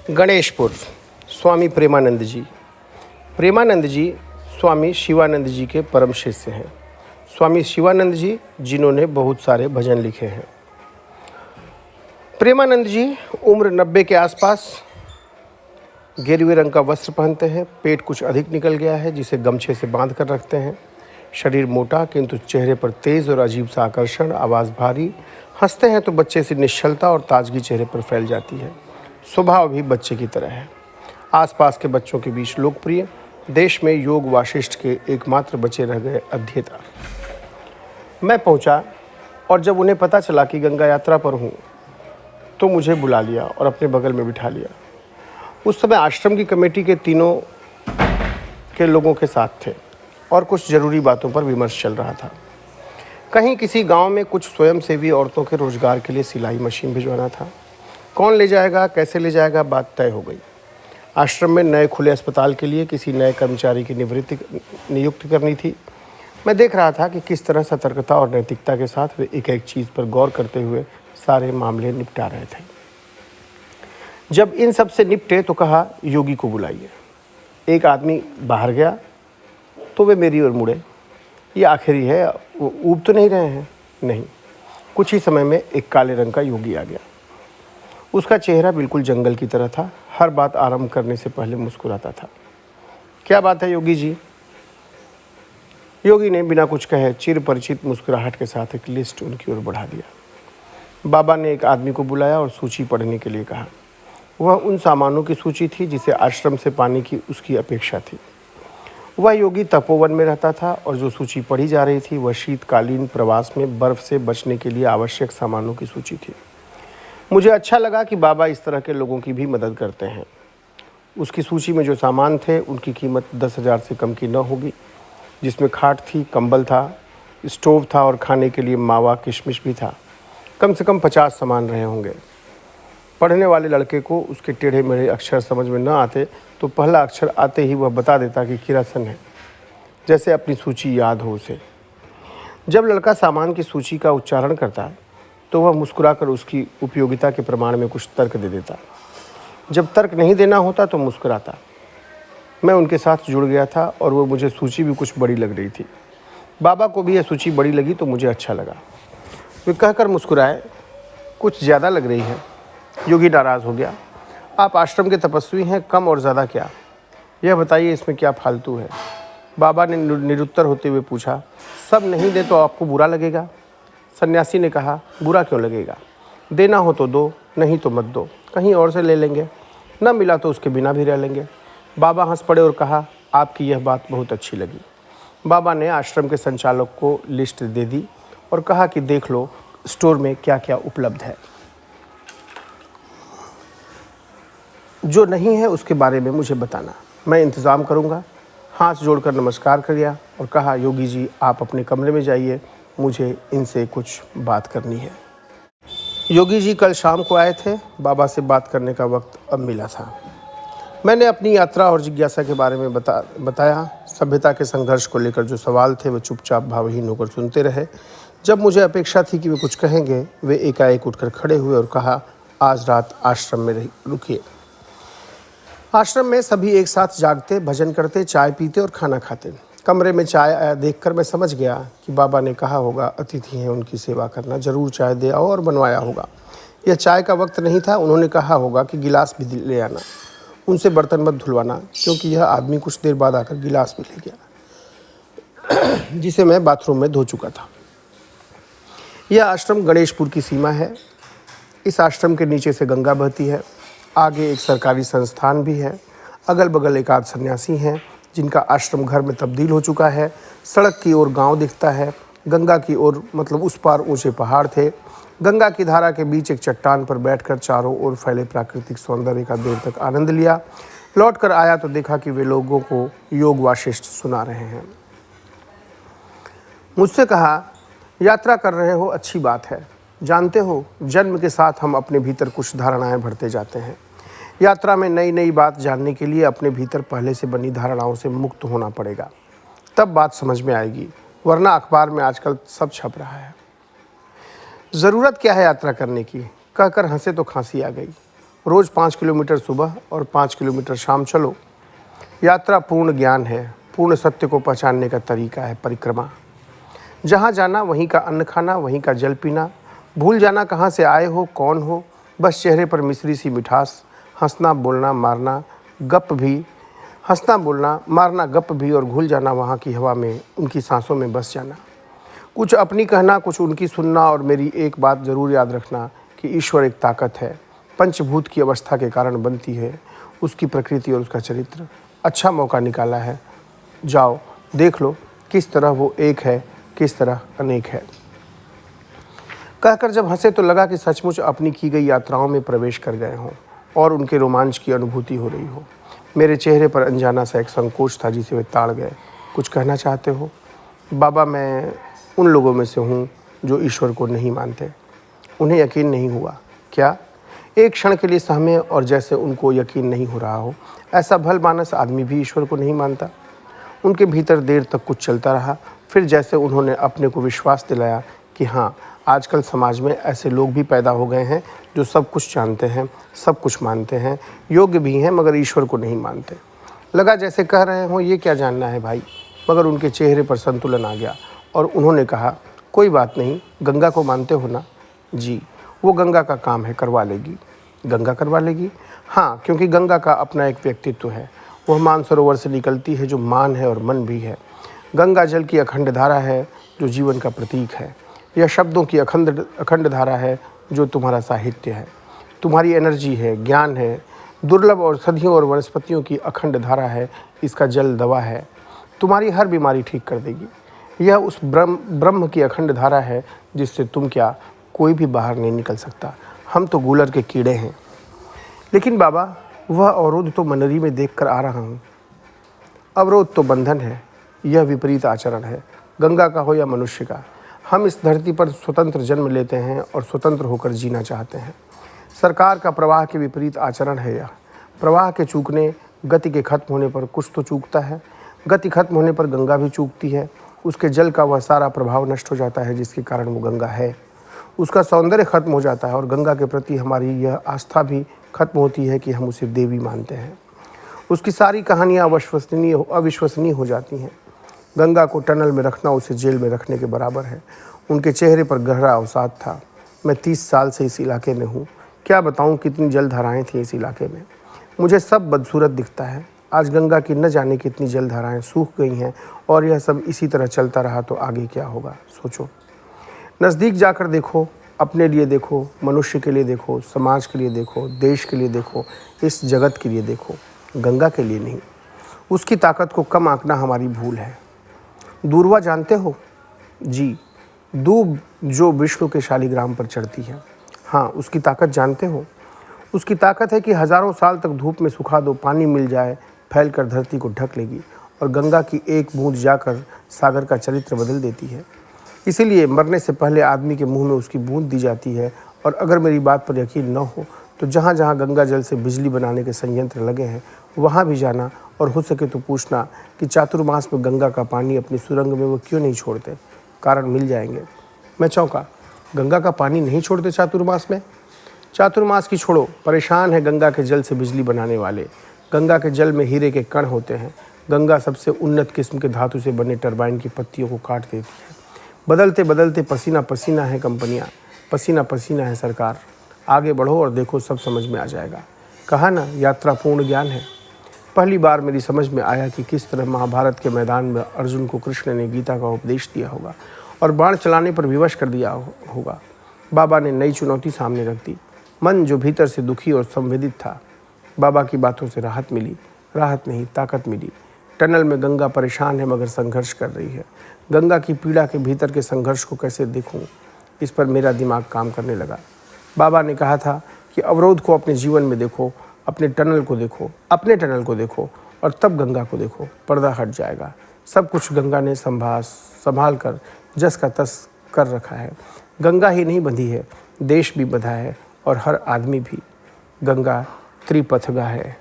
गणेशपुर। स्वामी प्रेमानंद जी। प्रेमानंद जी स्वामी शिवानंद जी के परम शिष्य हैं। स्वामी शिवानंद जी जिन्होंने बहुत सारे भजन लिखे हैं। प्रेमानंद जी उम्र 90 के आसपास, गेरुए रंग का वस्त्र पहनते हैं, पेट कुछ अधिक निकल गया है जिसे गमछे से बांध कर रखते हैं। शरीर मोटा किंतु चेहरे पर तेज और अजीब सा आकर्षण, आवाज़ भारी, हंसते हैं तो बच्चे से निश्चलता और ताजगी चेहरे पर फैल जाती है। स्वभाव भी बच्चे की तरह है। आसपास के बच्चों के बीच लोकप्रिय, देश में योग वाशिष्ठ के एकमात्र बचे रह गए अध्येता। मैं पहुंचा और जब उन्हें पता चला कि गंगा यात्रा पर हूं तो मुझे बुला लिया और अपने बगल में बिठा लिया। उस समय आश्रम की कमेटी के तीनों के लोगों के साथ थे और कुछ ज़रूरी बातों पर विमर्श चल रहा था। कहीं किसी गांव में कुछ स्वयंसेवी औरतों के रोजगार के लिए सिलाई मशीन भिजवाना था। कौन ले जाएगा, कैसे ले जाएगा, बात तय हो गई। आश्रम में नए खुले अस्पताल के लिए किसी नए कर्मचारी की नियुक्ति करनी थी। मैं देख रहा था कि किस तरह सतर्कता और नैतिकता के साथ वे एक एक चीज़ पर गौर करते हुए सारे मामले निपटा रहे थे। जब इन सब से निपटे तो कहा, योगी को बुलाइए। एक आदमी बाहर गया तो वे मेरी ओर मुड़े। ये आखिरी है, वो ऊब तो नहीं रहे हैं? नहीं। कुछ ही समय में एक काले रंग का योगी आ गया। उसका चेहरा बिल्कुल जंगल की तरह था। हर बात आरंभ करने से पहले मुस्कुराता था। क्या बात है योगी जी? योगी ने बिना कुछ कहे चिर परिचित मुस्कुराहट के साथ एक लिस्ट उनकी ओर बढ़ा दिया। बाबा ने एक आदमी को बुलाया और सूची पढ़ने के लिए कहा। वह उन सामानों की सूची थी जिसे आश्रम से पाने की उसकी अपेक्षा थी। वह योगी तपोवन में रहता था और जो सूची पढ़ी जा रही थी वह शीतकालीन प्रवास में बर्फ से बचने के लिए आवश्यक सामानों की सूची थी। मुझे अच्छा लगा कि बाबा इस तरह के लोगों की भी मदद करते हैं। उसकी सूची में जो सामान थे उनकी कीमत 10,000 से कम की न होगी, जिसमें खाट थी, कंबल था, स्टोव था और खाने के लिए मावा किशमिश भी था। कम से कम 50 सामान रहे होंगे। पढ़ने वाले लड़के को उसके टेढ़े मेढ़े अक्षर समझ में न आते तो पहला अक्षर आते ही वह बता देता कि किरासन है, जैसे अपनी सूची याद हो उसे। जब लड़का सामान की सूची का उच्चारण करता तो वह मुस्कुराकर उसकी उपयोगिता के प्रमाण में कुछ तर्क दे देता। जब तर्क नहीं देना होता तो मुस्कुराता। मैं उनके साथ जुड़ गया था और वो मुझे सूची भी कुछ बड़ी लग रही थी। बाबा को भी यह सूची बड़ी लगी तो मुझे अच्छा लगा। वे कहकर मुस्कुराए, कुछ ज़्यादा लग रही है। योगी नाराज़ हो गया। आप आश्रम के तपस्वी हैं, कम और ज़्यादा क्या? यह बताइए इसमें क्या फालतू है? बाबा ने निरुत्तर होते हुए पूछा। सब नहीं दे तो आपको बुरा लगेगा? सन्यासी ने कहा, बुरा क्यों लगेगा? देना हो तो दो, नहीं तो मत दो, कहीं और से ले लेंगे, न मिला तो उसके बिना भी रह लेंगे। बाबा हंस पड़े और कहा, आपकी यह बात बहुत अच्छी लगी। बाबा ने आश्रम के संचालक को लिस्ट दे दी और कहा कि देख लो स्टोर में क्या क्या उपलब्ध है। जो नहीं है उसके बारे में मुझे बताना, मैं इंतज़ाम करूँगा। हाथ जोड़कर नमस्कार किया और कहा, योगी जी आप अपने कमरे में जाइए, मुझे इनसे कुछ बात करनी है। योगी जी कल शाम को आए थे। बाबा से बात करने का वक्त अब मिला था। मैंने अपनी यात्रा और जिज्ञासा के बारे में बताया। सभ्यता के संघर्ष को लेकर जो सवाल थे वे चुपचाप भावहीन होकर सुनते रहे। जब मुझे अपेक्षा थी कि वे कुछ कहेंगे, वे एकाएक उठकर खड़े हुए और कहा, आज रात आश्रम में रुकिए। आश्रम में सभी एक साथ जागते, भजन करते, चाय पीते और खाना खाते। कमरे में चाय आया देखकर मैं समझ गया कि बाबा ने कहा होगा अतिथि हैं, उनकी सेवा करना, ज़रूर चाय दे आओ और बनवाया होगा। यह चाय का वक्त नहीं था। उन्होंने कहा होगा कि गिलास भी ले आना, उनसे बर्तन मत धुलवाना, क्योंकि यह आदमी कुछ देर बाद आकर गिलास भी ले गया जिसे मैं बाथरूम में धो चुका था। यह आश्रम गणेशपुर की सीमा है। इस आश्रम के नीचे से गंगा बहती है। आगे एक सरकारी संस्थान भी है। अगल बगल एक आध सन्यासी हैं जिनका आश्रम घर में तब्दील हो चुका है। सड़क की ओर गांव दिखता है। गंगा की ओर मतलब उस पार ऊंचे पहाड़ थे। गंगा की धारा के बीच एक चट्टान पर बैठकर चारों ओर फैले प्राकृतिक सौंदर्य का देर तक आनंद लिया। लौट कर आया तो देखा कि वे लोगों को योग वाशिष्ठ सुना रहे हैं। मुझसे कहा, यात्रा कर रहे हो, अच्छी बात है। जानते हो, जन्म के साथ हम अपने भीतर कुछ धारणाएं भरते जाते हैं। यात्रा में नई नई बात जानने के लिए अपने भीतर पहले से बनी धारणाओं से मुक्त होना पड़ेगा, तब बात समझ में आएगी, वरना अखबार में आजकल सब छप रहा है। ज़रूरत क्या है यात्रा करने की? कहकर हंसे तो खांसी आ गई। रोज़ 5 किलोमीटर सुबह और 5 किलोमीटर शाम चलो। यात्रा पूर्ण ज्ञान है, पूर्ण सत्य को पहचानने का तरीका है परिक्रमा। जहाँ जाना वहीं का अन्न खाना, वहीं का जल पीना, भूल जाना कहाँ से आए हो, कौन हो, बस चेहरे पर मिश्री सी मिठास, हंसना बोलना मारना गप भी, हंसना बोलना मारना गप भी, और घुल जाना वहाँ की हवा में, उनकी सांसों में बस जाना। कुछ अपनी कहना, कुछ उनकी सुनना, और मेरी एक बात ज़रूर याद रखना कि ईश्वर एक ताकत है, पंचभूत की अवस्था के कारण बनती है, उसकी प्रकृति और उसका चरित्र। अच्छा मौका निकाला है, जाओ देख लो किस तरह वो एक है, किस तरह अनेक है। कहकर जब हंसे तो लगा कि सचमुच अपनी की गई यात्राओं में प्रवेश कर गए हों और उनके रोमांच की अनुभूति हो रही हो। मेरे चेहरे पर अनजाना सा एक संकोच था जिसे वे ताड़ गए। कुछ कहना चाहते हो? बाबा, मैं उन लोगों में से हूँ जो ईश्वर को नहीं मानते। उन्हें यकीन नहीं हुआ क्या? एक क्षण के लिए सहमे और जैसे उनको यकीन नहीं हो रहा हो। ऐसा भलमानस आदमी भी ईश्वर को नहीं मानता। उनके भीतर देर तक कुछ चलता रहा। फिर जैसे उन्होंने अपने को विश्वास दिलाया कि हाँ, आजकल समाज में ऐसे लोग भी पैदा हो गए हैं जो सब कुछ जानते हैं, सब कुछ मानते हैं, योग्य भी हैं, मगर ईश्वर को नहीं मानते। लगा जैसे कह रहे हों ये क्या जानना है भाई, मगर उनके चेहरे पर संतुलन आ गया और उन्होंने कहा, कोई बात नहीं, गंगा को मानते हो ना? जी, वो गंगा का काम है, करवा लेगी। गंगा करवा लेगी? हाँ, क्योंकि गंगा का अपना एक व्यक्तित्व है। वह मानसरोवर से निकलती है जो मान है और मन भी है। गंगा जल की अखंड धारा है जो जीवन का प्रतीक है। यह शब्दों की अखंड धारा है जो तुम्हारा साहित्य है, तुम्हारी एनर्जी है, ज्ञान है। दुर्लभ और सदियों और वनस्पतियों की अखंड धारा है। इसका जल दवा है, तुम्हारी हर बीमारी ठीक कर देगी। यह उस ब्रह्म की अखंड धारा है जिससे तुम क्या, कोई भी बाहर नहीं निकल सकता। हम तो गूलर के कीड़े हैं। लेकिन बाबा, वह अवरोध तो मनरी में देख कर आ रहा हूँ। अवरोध तो बंधन है, यह विपरीत आचरण है, गंगा का हो या मनुष्य का। हम इस धरती पर स्वतंत्र जन्म लेते हैं और स्वतंत्र होकर जीना चाहते हैं। सरकार का प्रवाह के विपरीत आचरण है यह। प्रवाह के चूकने, गति के खत्म होने पर कुछ तो चूकता है। गति खत्म होने पर गंगा भी चूकती है। उसके जल का वह सारा प्रभाव नष्ट हो जाता है जिसके कारण वो गंगा है। उसका सौंदर्य खत्म हो जाता है और गंगा के प्रति हमारी यह आस्था भी खत्म होती है कि हम उसे देवी मानते हैं। उसकी सारी कहानियाँ अविश्वसनीय हो जाती हैं। गंगा को टनल में रखना उसे जेल में रखने के बराबर है। उनके चेहरे पर गहरा अवसाद था। मैं 30 साल से इस इलाके में हूँ, क्या बताऊँ कितनी जलधाराएँ थीं इस इलाके में। मुझे सब बदसूरत दिखता है। आज गंगा की न जाने कितनी जलधाराएँ सूख गई हैं और यह सब इसी तरह चलता रहा तो आगे क्या होगा, सोचो। नज़दीक जाकर देखो, अपने लिए देखो, मनुष्य के लिए देखो, समाज के लिए देखो, देश के लिए देखो, इस जगत के लिए देखो, गंगा के लिए नहीं। उसकी ताकत को कम आंकना हमारी भूल है। दूर्वा जानते हो? जी, दूब जो विष्णु के शालिग्राम पर चढ़ती है। हाँ, उसकी ताकत जानते हो? उसकी ताकत है कि हज़ारों साल तक धूप में सुखा दो, पानी मिल जाए, फैल कर धरती को ढक लेगी। और गंगा की एक बूंद जाकर सागर का चरित्र बदल देती है। इसीलिए मरने से पहले आदमी के मुंह में उसकी बूंद दी जाती है। और अगर मेरी बात पर यकीन न हो तो जहाँ जहाँ गंगा जल से बिजली बनाने के संयंत्र लगे हैं वहाँ भी जाना और हो सके तो पूछना कि चातुर्मास में गंगा का पानी अपनी सुरंग में वो क्यों नहीं छोड़ते। कारण मिल जाएंगे। मैं चौंका, गंगा का पानी नहीं छोड़ते चातुर्मास में? चातुर्मास की छोड़ो, परेशान है गंगा के जल से बिजली बनाने वाले। गंगा के जल में हीरे के कण होते हैं। गंगा सबसे उन्नत किस्म के धातु से बने टरबाइन की पत्तियों को काट देती है। बदलते बदलते पसीना पसीना है कंपनियां, पसीना पसीना है सरकार। आगे बढ़ो और देखो, सब समझ में आ जाएगा। कहा ना, यात्रा पूर्ण ज्ञान है। पहली बार मेरी समझ में आया कि किस तरह महाभारत के मैदान में अर्जुन को कृष्ण ने गीता का उपदेश दिया होगा और बाण चलाने पर विवश कर दिया होगा। बाबा ने नई चुनौती सामने रख दी। मन जो भीतर से दुखी और संवेदित था, बाबा की बातों से राहत मिली। राहत नहीं, ताकत मिली। टनल में गंगा परेशान है मगर संघर्ष कर रही है। गंगा की पीड़ा के भीतर के संघर्ष को कैसे देखूं, इस पर मेरा दिमाग काम करने लगा। बाबा ने कहा था कि अवरोध को अपने जीवन में देखो, अपने टनल को देखो और तब गंगा को देखो, पर्दा हट जाएगा। सब कुछ गंगा ने संभाल कर जस का तस कर रखा है। गंगा ही नहीं बंधी है, देश भी बंधा है और हर आदमी भी। गंगा त्रिपथगा है।